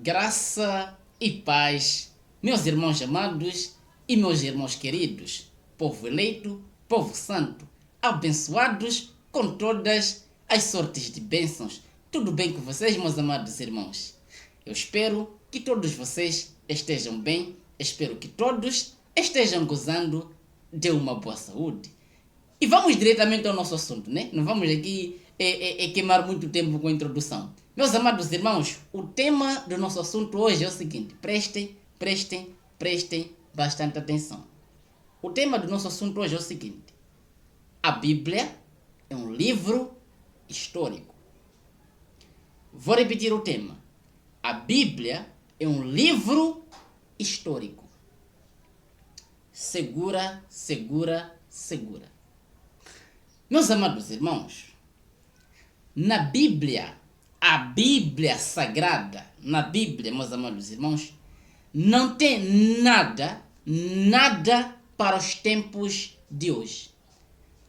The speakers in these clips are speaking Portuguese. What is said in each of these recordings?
Graça e paz, meus irmãos amados e meus irmãos queridos, povo eleito, povo santo, abençoados com todas as sortes de bênçãos. Tudo bem com vocês, meus amados irmãos? Eu espero que todos vocês estejam bem, espero que todos estejam gozando de uma boa saúde. E vamos diretamente ao nosso assunto, né? Não vamos aqui queimar muito tempo com a introdução. Meus amados irmãos, o tema do nosso assunto hoje é o seguinte: prestem bastante atenção. O tema do nosso assunto hoje é o seguinte: a Bíblia é um livro histórico. Vou repetir o tema. A Bíblia é um livro histórico. Segura. Meus amados irmãos, na Bíblia, a Bíblia Sagrada, na Bíblia, meus amados irmãos, não tem nada para os tempos de hoje.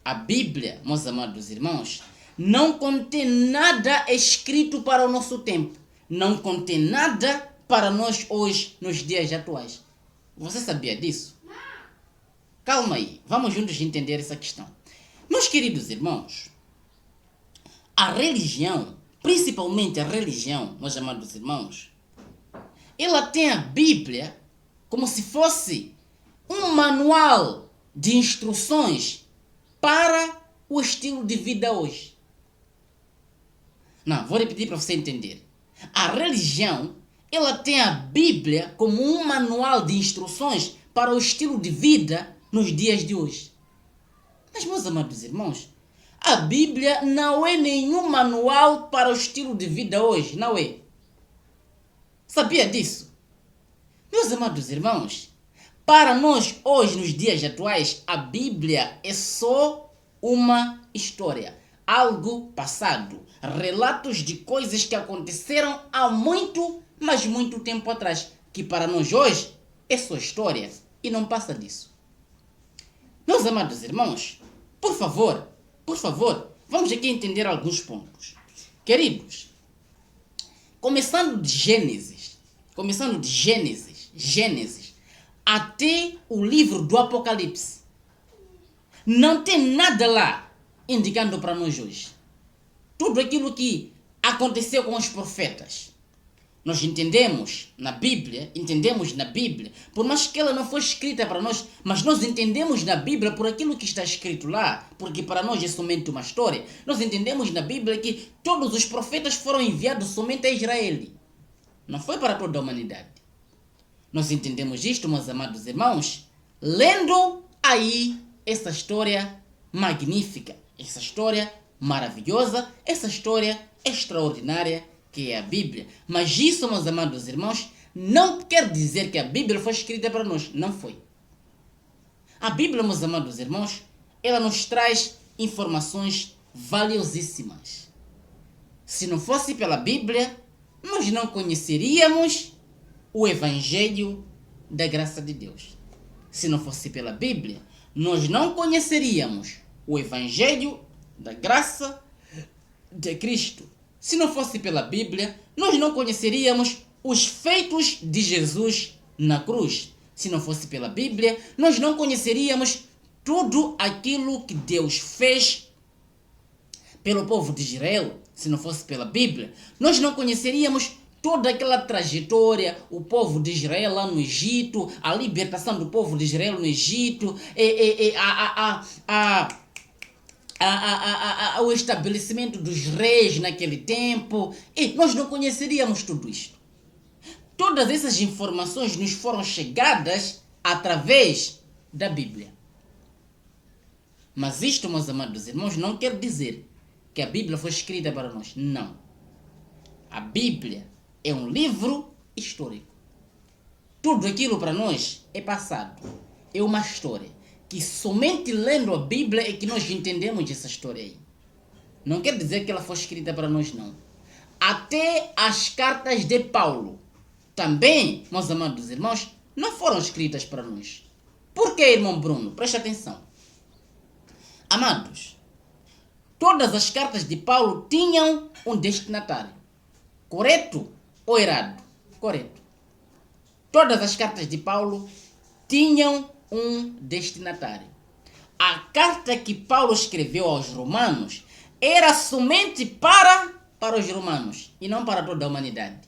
A Bíblia, meus amados irmãos, não contém nada escrito para o nosso tempo. Não contém nada para nós hoje, nos dias atuais. Você sabia disso? Calma aí, vamos juntos entender essa questão. Meus queridos irmãos, a religião, principalmente a religião, meus amados irmãos, ela tem a Bíblia como se fosse um manual de instruções para o estilo de vida hoje. Não, vou repetir para você entender. A religião, ela tem a Bíblia como um manual de instruções para o estilo de vida nos dias de hoje. Mas, meus amados irmãos, a Bíblia não é nenhum manual para o estilo de vida hoje, não é? Sabia disso? Meus amados irmãos, para nós hoje, nos dias atuais, a Bíblia é só uma história, algo passado, relatos de coisas que aconteceram há muito, mas muito tempo atrás, que para nós hoje é só história e não passa disso. Meus amados irmãos, por favor, vamos aqui entender alguns pontos. Queridos, começando de Gênesis até o livro do Apocalipse, não tem nada lá indicando para nós hoje. Tudo aquilo que aconteceu com os profetas, nós entendemos na Bíblia, por mais que ela não foi escrita para nós, mas nós entendemos na Bíblia por aquilo que está escrito lá, porque para nós é somente uma história. Nós entendemos na Bíblia que todos os profetas foram enviados somente a Israel, não foi para toda a humanidade. Nós entendemos isto, meus amados irmãos, lendo aí essa história magnífica, essa história maravilhosa, essa história extraordinária que é a Bíblia. Mas isso, meus amados irmãos, não quer dizer que a Bíblia foi escrita para nós. Não foi. A Bíblia, meus amados irmãos, ela nos traz informações valiosíssimas. Se não fosse pela Bíblia, nós não conheceríamos o Evangelho da graça de Deus. Se não fosse pela Bíblia, nós não conheceríamos o Evangelho da graça de Cristo. Se não fosse pela Bíblia, nós não conheceríamos os feitos de Jesus na cruz. Se não fosse pela Bíblia, nós não conheceríamos tudo aquilo que Deus fez pelo povo de Israel. Se não fosse pela Bíblia, nós não conheceríamos toda aquela trajetória, o povo de Israel lá no Egito, a libertação do povo de Israel no Egito, o estabelecimento dos reis naquele tempo, e nós não conheceríamos tudo isto. Todas essas informações nos foram chegadas através da Bíblia. Mas isto, meus amados irmãos, não quer dizer que a Bíblia foi escrita para nós. Não. A Bíblia é um livro histórico. Tudo aquilo para nós é passado. É uma história que somente lendo a Bíblia é que nós entendemos essa história aí. Não quer dizer que ela foi escrita para nós, não. Até as cartas de Paulo também, meus amados irmãos, não foram escritas para nós. Por que, irmão Bruno? Preste atenção. Amados, todas as cartas de Paulo tinham um destinatário. Correto ou errado? Correto. Todas as cartas de Paulo tinham um destinatário. A carta que Paulo escreveu aos romanos era somente para os romanos e não para toda a humanidade.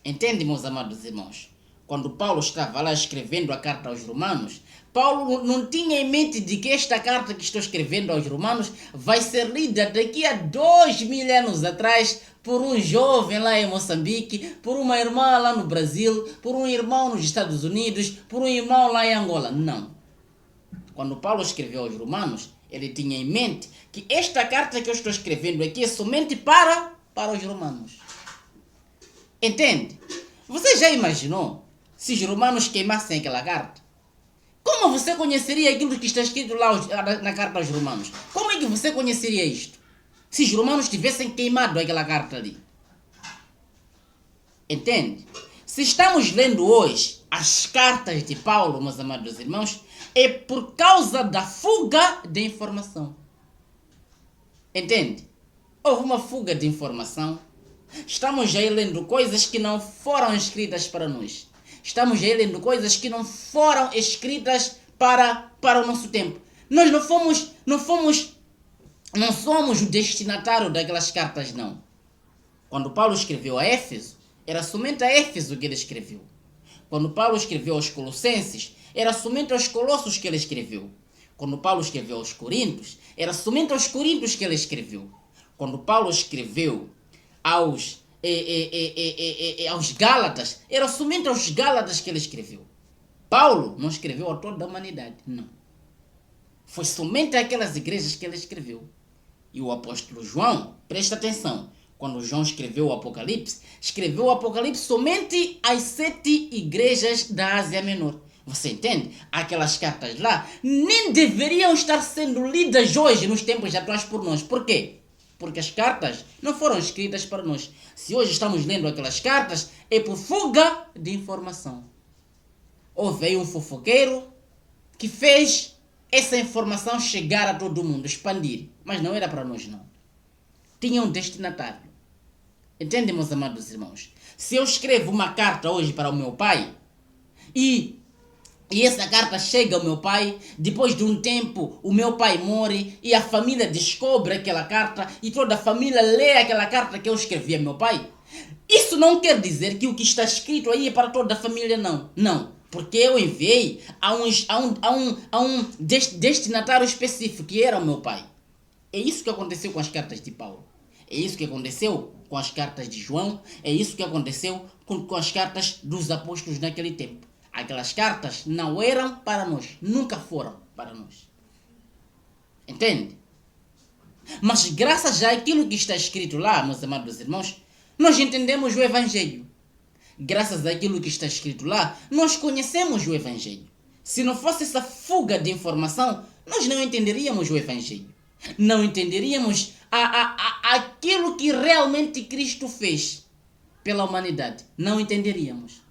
Entende, meus amados irmãos? Quando Paulo estava lá escrevendo a carta aos romanos, Paulo não tinha em mente de que esta carta que estou escrevendo aos romanos vai ser lida daqui a 2000 anos atrás por um jovem lá em Moçambique, por uma irmã lá no Brasil, por um irmão nos Estados Unidos, por um irmão lá em Angola. Não. Quando Paulo escreveu aos romanos, ele tinha em mente que esta carta que eu estou escrevendo aqui é somente para os romanos. Entende? Você já imaginou se os romanos queimassem aquela carta? Como você conheceria aquilo que está escrito lá na carta aos romanos? Como é que você conheceria isto? Se os romanos tivessem queimado aquela carta ali. Entende? Se estamos lendo hoje as cartas de Paulo, meus amados irmãos, é por causa da fuga de informação. Entende? Houve uma fuga de informação. Estamos aí lendo coisas que não foram escritas para nós. Estamos aí lendo coisas que não foram escritas para o nosso tempo. Nós não somos o destinatário daquelas cartas, não. Quando Paulo escreveu a Éfeso, era somente a Éfeso que ele escreveu. Quando Paulo escreveu aos Colossenses, era somente aos Colossos que ele escreveu. Quando Paulo escreveu aos Coríntios, era somente aos Coríntios que ele escreveu. Quando Paulo escreveu aos Gálatas, era somente aos Gálatas que ele escreveu. Paulo não escreveu a toda a humanidade, não. Foi somente aquelas igrejas que ele escreveu. E o apóstolo João, presta atenção, quando João escreveu o Apocalipse somente às 7 igrejas da Ásia Menor. Você entende? Aquelas cartas lá nem deveriam estar sendo lidas hoje nos tempos atuais por nós. Por quê? Porque as cartas não foram escritas para nós. Se hoje estamos lendo aquelas cartas, é por fuga de informação. Ou veio um fofoqueiro que fez essa informação chegar a todo mundo, expandir. Mas não era para nós, não. Tinha um destinatário. Entende, meus amados irmãos? Se eu escrevo uma carta hoje para o meu pai e essa carta chega ao meu pai, depois de um tempo o meu pai morre e a família descobre aquela carta e toda a família lê aquela carta que eu escrevi a meu pai. Isso não quer dizer que o que está escrito aí é para toda a família, não. Não, porque eu enviei a um destinatário específico, que era o meu pai. É isso que aconteceu com as cartas de Paulo. É isso que aconteceu com as cartas de João. É isso que aconteceu com as cartas dos apóstolos naquele tempo. Aquelas cartas não eram para nós, nunca foram para nós. Entende? Mas graças àquilo que está escrito lá, meus amados irmãos, nós entendemos o Evangelho. Graças àquilo que está escrito lá, nós conhecemos o Evangelho. Se não fosse essa fuga de informação, nós não entenderíamos o Evangelho. Não entenderíamos aquilo que realmente Cristo fez pela humanidade. Não entenderíamos.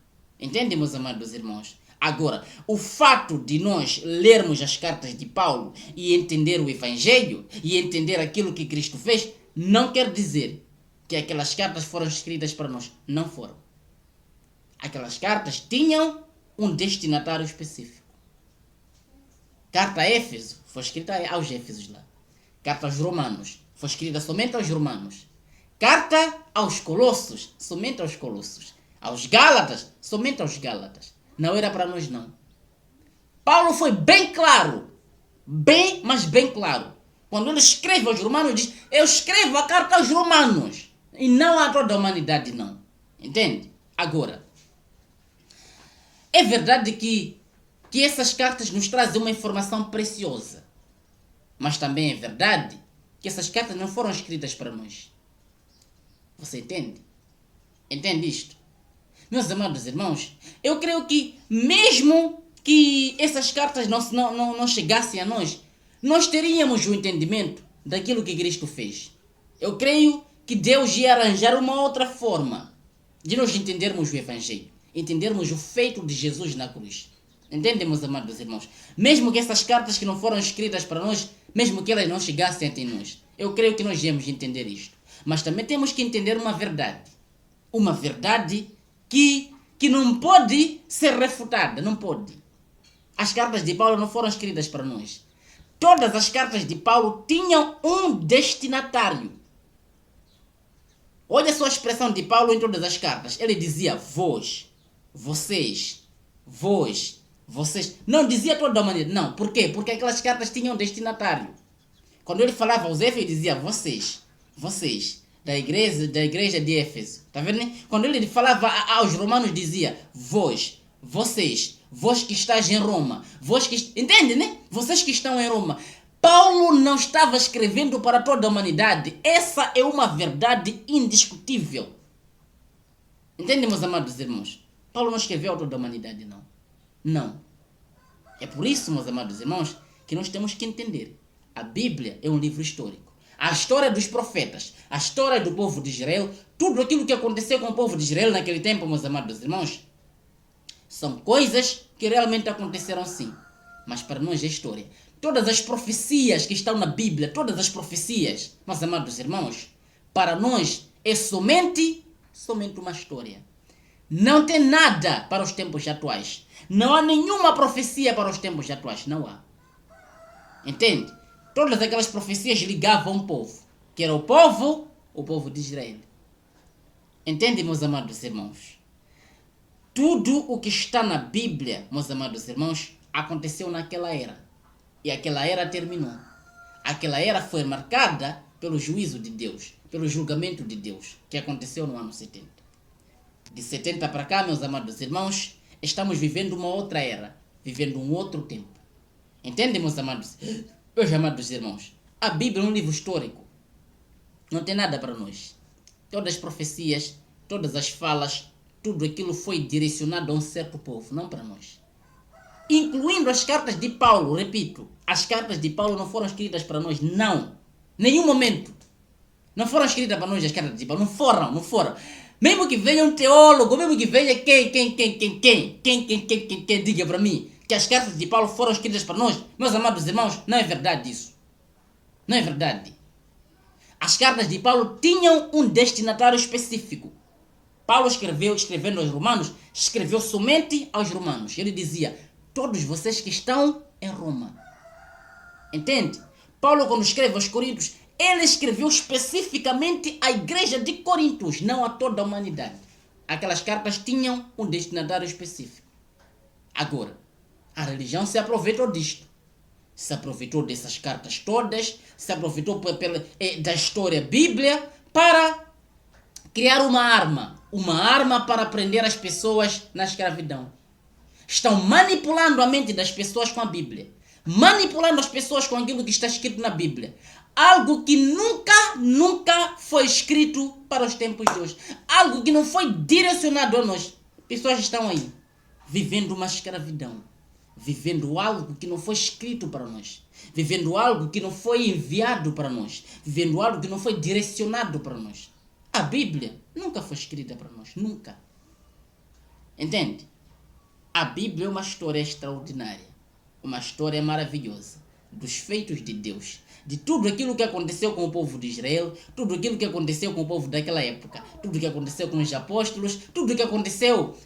Entende, meus amados irmãos? Agora, o fato de nós lermos as cartas de Paulo e entender o Evangelho e entender aquilo que Cristo fez, não quer dizer que aquelas cartas foram escritas para nós. Não foram. Aquelas cartas tinham um destinatário específico. Carta a Éfeso foi escrita aos Éfesos lá. Carta aos Romanos foi escrita somente aos Romanos. Carta aos Colossos, somente aos Colossos. Aos Gálatas, somente aos Gálatas. Não era para nós, não. Paulo foi bem claro. Mas bem claro. Quando ele escreve aos Romanos, diz: eu escrevo a carta aos Romanos. E não a toda a humanidade, não. Entende? Agora, é verdade que essas cartas nos trazem uma informação preciosa. Mas também é verdade que essas cartas não foram escritas para nós. Você entende? Entende isto? Meus amados irmãos, eu creio que mesmo que essas cartas não chegassem a nós, nós teríamos o entendimento daquilo que Cristo fez. Eu creio que Deus ia arranjar uma outra forma de nós entendermos o Evangelho, entendermos o feito de Jesus na cruz. Entendem, meus amados irmãos? Mesmo que essas cartas que não foram escritas para nós, mesmo que elas não chegassem até nós, eu creio que nós íamos entender isto. Mas também temos que entender uma verdade. uma verdade que não pode ser refutada, não pode. As cartas de Paulo não foram escritas para nós. Todas as cartas de Paulo tinham um destinatário. Olha só a expressão de Paulo em todas as cartas. Ele dizia vós, vocês, vós, vocês. Não dizia toda a humanidade. Não. Por quê? Porque aquelas cartas tinham um destinatário. Quando ele falava aos Éfesos, ele dizia vocês, vocês, da igreja de Éfeso. Tá vendo? Né? Quando ele falava aos romanos, dizia vós, vocês, vós que estáis em Roma, vós que... Entende, né? Vocês que estão em Roma. Paulo não estava escrevendo para toda a humanidade. Essa é uma verdade indiscutível. Entende, meus amados irmãos? Paulo não escreveu a toda a humanidade, não. Não. É por isso, meus amados irmãos, que nós temos que entender. A Bíblia é um livro histórico. A história dos profetas, a história do povo de Israel, tudo aquilo que aconteceu com o povo de Israel naquele tempo, meus amados irmãos, são coisas que realmente aconteceram sim. Mas para nós é história. Todas as profecias que estão na Bíblia, todas as profecias, meus amados irmãos, para nós é somente uma história. Não tem nada para os tempos atuais. Não há nenhuma profecia para os tempos atuais. Não há. Entende? Todas aquelas profecias ligavam um povo. Que era o povo de Israel. Entende, meus amados irmãos? Tudo o que está na Bíblia, meus amados irmãos, aconteceu naquela era. E aquela era terminou. Aquela era foi marcada pelo juízo de Deus, pelo julgamento de Deus, que aconteceu no ano 70. De 70 para cá, meus amados irmãos, estamos vivendo uma outra era, vivendo um outro tempo. Entende, meus amados irmãos? A Bíblia é um livro histórico. Não tem nada para nós. Todas as profecias, todas as falas, tudo aquilo foi direcionado a um certo povo, não para nós. Incluindo as cartas de Paulo, repito, as cartas de Paulo não foram escritas para nós, não. Nenhum momento. Não foram escritas para nós as cartas de Paulo, não foram. Mesmo que venha um teólogo, mesmo que venha quem diga para mim que as cartas de Paulo foram escritas para nós, meus amados irmãos, não é verdade isso. Não é verdade. As cartas de Paulo tinham um destinatário específico. Paulo escrevendo aos romanos, escreveu somente aos romanos. Ele dizia, todos vocês que estão em Roma. Entende? Paulo, quando escreve aos Coríntios, ele escreveu especificamente à igreja de Coríntios, não a toda a humanidade. Aquelas cartas tinham um destinatário específico. Agora, a religião se aproveitou disto. Se aproveitou dessas cartas todas, se aproveitou da história bíblia para criar uma arma para prender as pessoas na escravidão. Estão manipulando a mente das pessoas com a Bíblia. Manipulando as pessoas com aquilo que está escrito na Bíblia. Algo que nunca foi escrito para os tempos de hoje. Algo que não foi direcionado a nós. Pessoas estão aí, vivendo uma escravidão. Vivendo algo que não foi escrito para nós. Vivendo algo que não foi enviado para nós. Vivendo algo que não foi direcionado para nós. A Bíblia nunca foi escrita para nós. Nunca. Entende? A Bíblia é uma história extraordinária. Uma história maravilhosa. Dos feitos de Deus. De tudo aquilo que aconteceu com o povo de Israel. Tudo aquilo que aconteceu com o povo daquela época. Tudo que aconteceu com os apóstolos. Tudo que aconteceu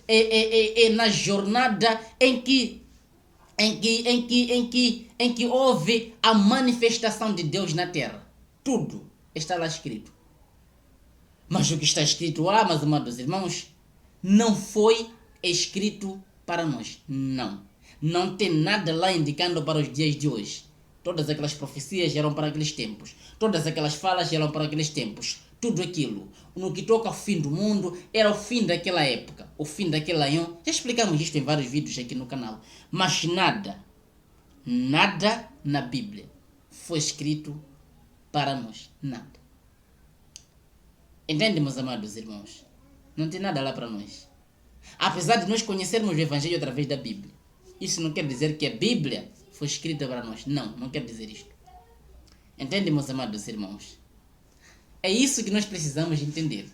na jornada em que houve a manifestação de Deus na terra. Tudo está lá escrito. Mas o que está escrito lá, meus amados irmãos, não foi escrito para nós. Não. Não tem nada lá indicando para os dias de hoje. Todas aquelas profecias eram para aqueles tempos. Todas aquelas falas eram para aqueles tempos. Tudo aquilo, no que toca ao fim do mundo, era o fim daquela época. O fim daquela época. Já explicamos isto em vários vídeos aqui no canal. Mas nada na Bíblia foi escrito para nós. Nada. Entende, meus amados irmãos? Não tem nada lá para nós. Apesar de nós conhecermos o Evangelho através da Bíblia. Isso não quer dizer que a Bíblia foi escrita para nós. Não quer dizer isto. Entende, meus amados irmãos? É isso que nós precisamos entender.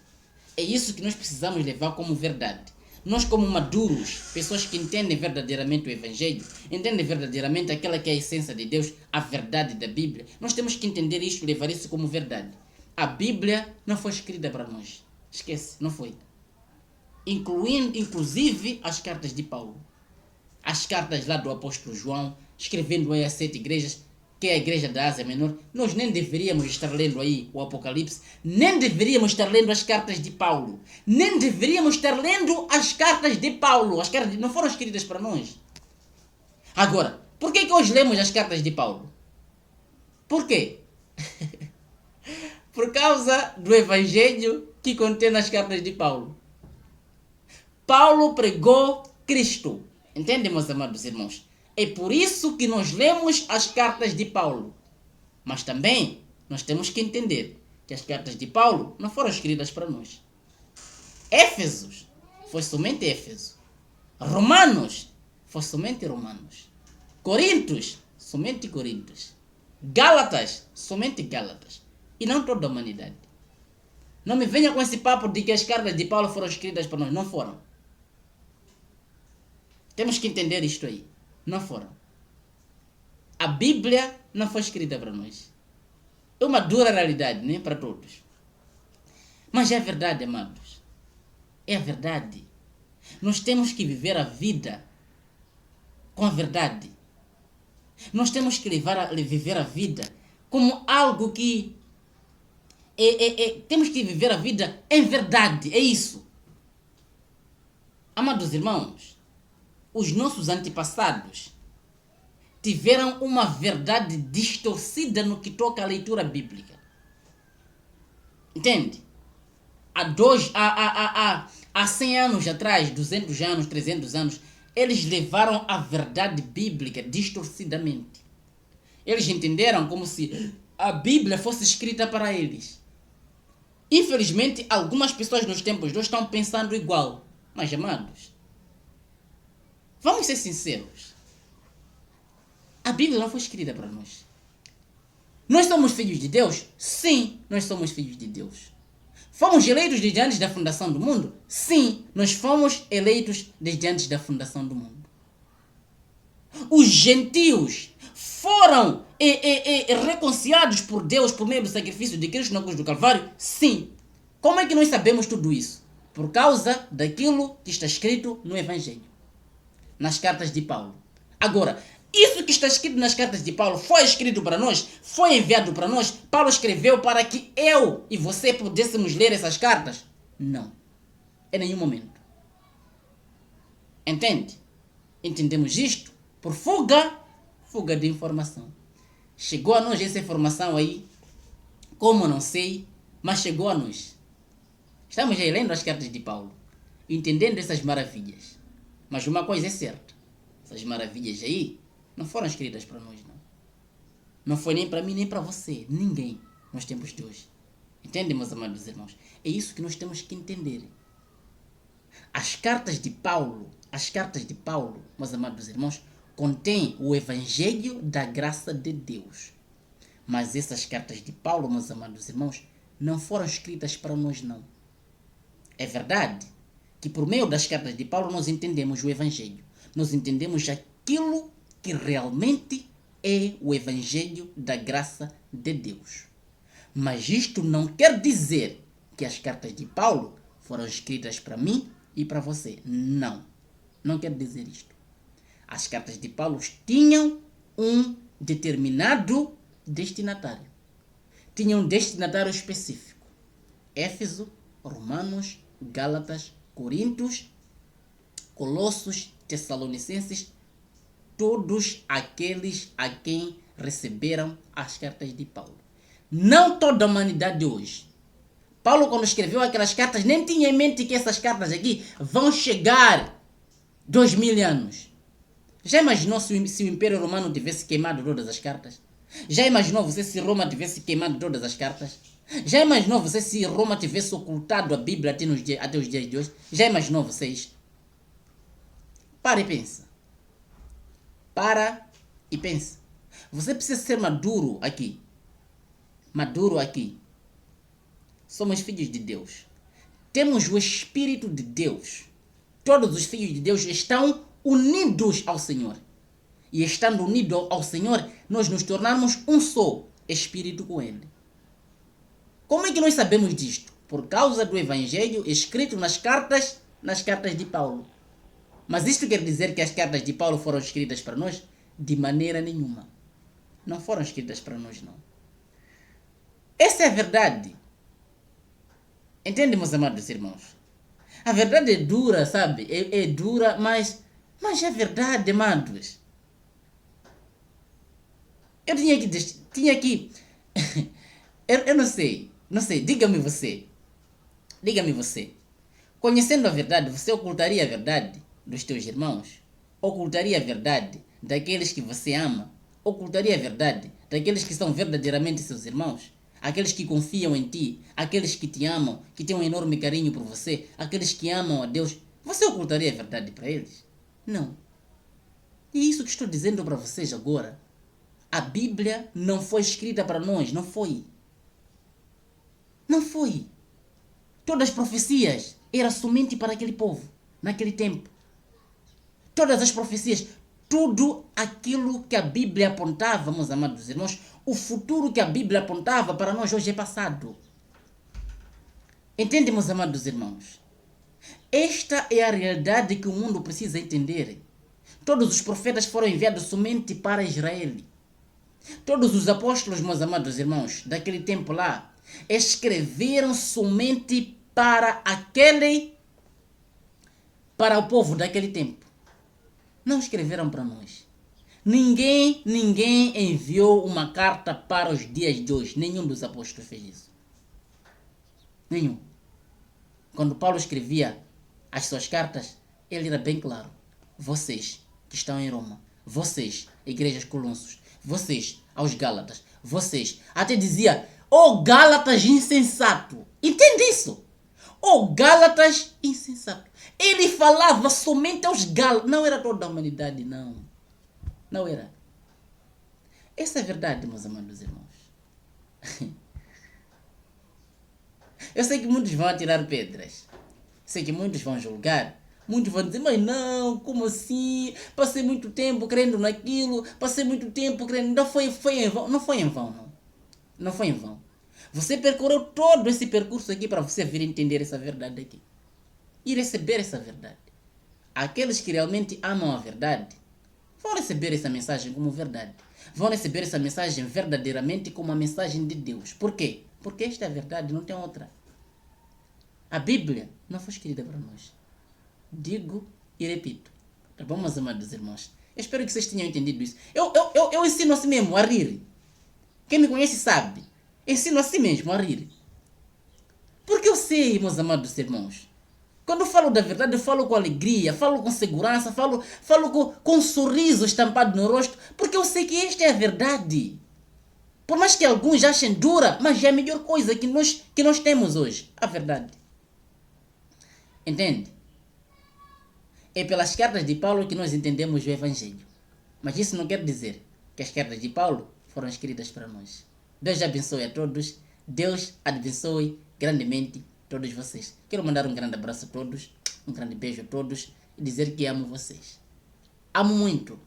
É isso que nós precisamos levar como verdade. Nós, como maduros, pessoas que entendem verdadeiramente o Evangelho, entendem verdadeiramente aquela que é a essência de Deus, a verdade da Bíblia, nós temos que entender isto e levar isso como verdade. A Bíblia não foi escrita para nós. Esquece, não foi. inclusive as cartas de Paulo. As cartas lá do apóstolo João, escrevendo aí as 7 igrejas, que é a igreja da Ásia Menor. Nós nem deveríamos estar lendo aí o Apocalipse, nem deveríamos estar lendo as cartas de Paulo, nem deveríamos estar lendo as cartas de Paulo. As cartas não foram escritas para nós. Agora, por que hoje lemos as cartas de Paulo? Por quê? Por causa do evangelho que contém as cartas de Paulo. Paulo pregou Cristo. Entende, meus amados irmãos? É por isso que nós lemos as cartas de Paulo. Mas também nós temos que entender que as cartas de Paulo não foram escritas para nós. Éfesos foi somente Éfeso. Romanos foi somente Romanos. Coríntios, somente Coríntios. Gálatas, somente Gálatas. E não toda a humanidade. Não me venha com esse papo de que as cartas de Paulo foram escritas para nós. Não foram. Temos que entender isto aí. Não foram. A Bíblia não foi escrita para nós. É uma dura realidade, nem para todos. Mas é a verdade, amados. É a verdade. Nós temos que viver a vida com a verdade. Nós temos que viver a vida como algo que temos que viver a vida em verdade. É isso. Amados irmãos, os nossos antepassados tiveram uma verdade distorcida no que toca à leitura bíblica. Entende? Há 100 anos atrás, 200 anos, 300 anos, eles levaram a verdade bíblica distorcidamente. Eles entenderam como se a Bíblia fosse escrita para eles. Infelizmente, algumas pessoas nos tempos de hoje estão pensando igual. Mas, amados, vamos ser sinceros. A Bíblia não foi escrita para nós. Nós somos filhos de Deus? Sim, nós somos filhos de Deus. Fomos eleitos desde antes da fundação do mundo? Sim, nós fomos eleitos desde antes da fundação do mundo. Os gentios foram reconciliados por Deus por meio do sacrifício de Cristo na cruz do Calvário? Sim. Como é que nós sabemos tudo isso? Por causa daquilo que está escrito no Evangelho, nas cartas de Paulo. Agora, isso que está escrito nas cartas de Paulo foi escrito para nós? Foi enviado para nós? Paulo escreveu para que eu e você pudéssemos ler essas cartas? Não. Em nenhum momento. Entende? Entendemos isto por fuga de informação. Chegou a nós essa informação aí, como não sei, mas chegou a nós. Estamos aí lendo as cartas de Paulo, entendendo essas maravilhas. Mas uma coisa é certa, essas maravilhas aí não foram escritas para nós, não. Não foi nem para mim, nem para você, ninguém, nos tempos de hoje. Entende, meus amados irmãos? É isso que nós temos que entender. As cartas de Paulo, meus amados irmãos, contêm o Evangelho da graça de Deus. Mas essas cartas de Paulo, meus amados irmãos, não foram escritas para nós, não. É verdade que por meio das cartas de Paulo nós entendemos o Evangelho. Nós entendemos aquilo que realmente é o Evangelho da graça de Deus. Mas isto não quer dizer que as cartas de Paulo foram escritas para mim e para você. Não. Não quer dizer isto. As cartas de Paulo tinham um determinado destinatário. Tinham um destinatário específico. Éfeso, Romanos, Gálatas, Coríntios, Colossos, Tessalonicenses, todos aqueles a quem receberam as cartas de Paulo. Não toda a humanidade de hoje. Paulo, quando escreveu aquelas cartas, nem tinha em mente que essas cartas aqui vão chegar 2000 anos. Já imaginou se o Império Romano tivesse queimado todas as cartas? Já imaginou você se Roma tivesse queimado todas as cartas? Já imaginou você se Roma tivesse ocultado a Bíblia até os dias de hoje? Já imaginou você isso? Para e pensa. Para e pensa. Você precisa ser maduro aqui. Maduro aqui. Somos filhos de Deus. Temos o Espírito de Deus. Todos os filhos de Deus estão unidos ao Senhor. E estando unidos ao Senhor, nós nos tornamos um só Espírito com Ele. Como é que nós sabemos disto? Por causa do Evangelho escrito nas cartas nas cartas de Paulo. Mas isto quer dizer que as cartas de Paulo foram escritas para nós? De maneira nenhuma. Não foram escritas para nós, não. Essa é a verdade. Entende, meus amados irmãos? A verdade é dura, sabe? É dura, mas é verdade, amados. Eu tinha que eu não sei, diga-me você. Conhecendo a verdade, você ocultaria a verdade dos teus irmãos? Ocultaria a verdade daqueles que você ama? Ocultaria a verdade daqueles que são verdadeiramente seus irmãos? Aqueles que confiam em ti, aqueles que te amam, que têm um enorme carinho por você, aqueles que amam a Deus, você ocultaria a verdade para eles? Não. E é isso que estou dizendo para vocês agora. A Bíblia não foi escrita para nós, não foi. Não foi. Todas as profecias eram somente para aquele povo, naquele tempo. Todas as profecias, tudo aquilo que a Bíblia apontava, meus amados irmãos, o futuro que a Bíblia apontava para nós hoje é passado. Entende, meus amados irmãos? Esta é a realidade que o mundo precisa entender. Todos os profetas foram enviados somente para Israel. Todos os apóstolos, meus amados irmãos, daquele tempo lá, escreveram somente para o povo daquele tempo. Não escreveram para nós. Ninguém enviou uma carta para os dias de hoje. Nenhum dos apóstolos fez isso. Nenhum. Quando Paulo escrevia as suas cartas, ele era bem claro. Vocês que estão em Roma, vocês, igrejas colossos, vocês, aos Gálatas, vocês, até dizia, Gálatas insensato. Entende isso? Gálatas insensato. Ele falava somente aos Gálatas. Não era toda a humanidade, não. Não era. Essa é a verdade, meus amados irmãos. Eu sei que muitos vão atirar pedras. Sei que muitos vão julgar. Muitos vão dizer, mas não, como assim? Passei muito tempo crendo naquilo. Passei muito tempo crendo. Não foi em vão. Não foi em vão, não. Não foi em vão. Você percorreu todo esse percurso aqui para você vir entender essa verdade aqui. E receber essa verdade. Aqueles que realmente amam a verdade vão receber essa mensagem como verdade. Vão receber essa mensagem verdadeiramente como a mensagem de Deus. Por quê? Porque esta é a verdade, não tem outra. A Bíblia não foi escrita para nós. Digo e repito. Tá bom, meus amados irmãos? Eu espero que vocês tenham entendido isso. Eu ensino assim mesmo, a rir. Quem me conhece sabe. Ensino assim mesmo, a rir. Porque eu sei, meus amados irmãos, quando eu falo da verdade, eu falo com alegria, falo com segurança, falo com um sorriso estampado no rosto, porque eu sei que esta é a verdade. Por mais que alguns achem dura, mas é a melhor coisa que nós temos hoje, a verdade. Entende? É pelas cartas de Paulo que nós entendemos o Evangelho. Mas isso não quer dizer que as cartas de Paulo foram escritas para nós. Deus abençoe a todos. Deus abençoe grandemente todos vocês. Quero mandar um grande abraço a todos, um grande beijo a todos e dizer que amo vocês. Amo muito.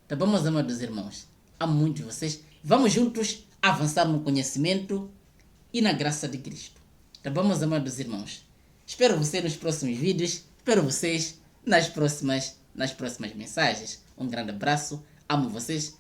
Tá bom, meus amados irmãos? Amo muito vocês. Vamos juntos avançar no conhecimento e na graça de Cristo. Tá bom, meus amados irmãos? Espero vocês nos próximos vídeos. Espero vocês nas próximas mensagens. Um grande abraço. Amo vocês.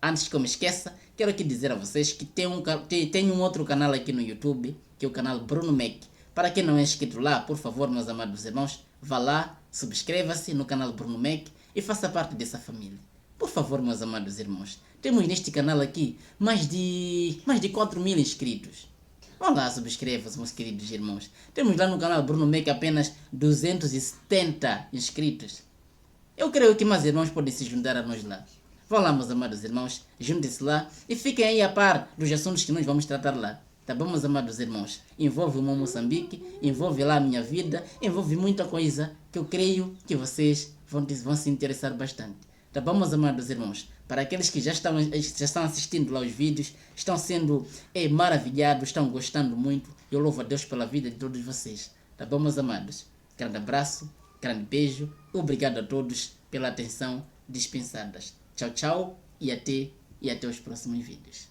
Antes que eu me esqueça, quero aqui dizer a vocês que tem um outro canal aqui no YouTube, que é o canal Bruno Mac. Para quem não é inscrito lá, por favor, meus amados irmãos, vá lá, subscreva-se no canal Bruno Mac e faça parte dessa família. Por favor, meus amados irmãos, temos neste canal aqui mais de 4.000 inscritos. Vão lá, subscreva-se, meus queridos irmãos. Temos lá no canal Bruno Mac apenas 270 inscritos. Eu creio que mais irmãos podem se juntar a nós lá. Vão lá, meus amados irmãos, juntem-se lá e fiquem aí a par dos assuntos que nós vamos tratar lá. Tá bom, meus amados irmãos? Envolve o meu Moçambique, envolve lá a minha vida, envolve muita coisa que eu creio que vocês vão se interessar bastante. Tá bom, meus amados irmãos? Para aqueles que já estão assistindo lá os vídeos, estão sendo maravilhados, estão gostando muito, eu louvo a Deus pela vida de todos vocês. Tá bom, meus amados? Grande abraço, grande beijo, obrigado a todos pela atenção dispensadas. Tchau, tchau e até os próximos vídeos.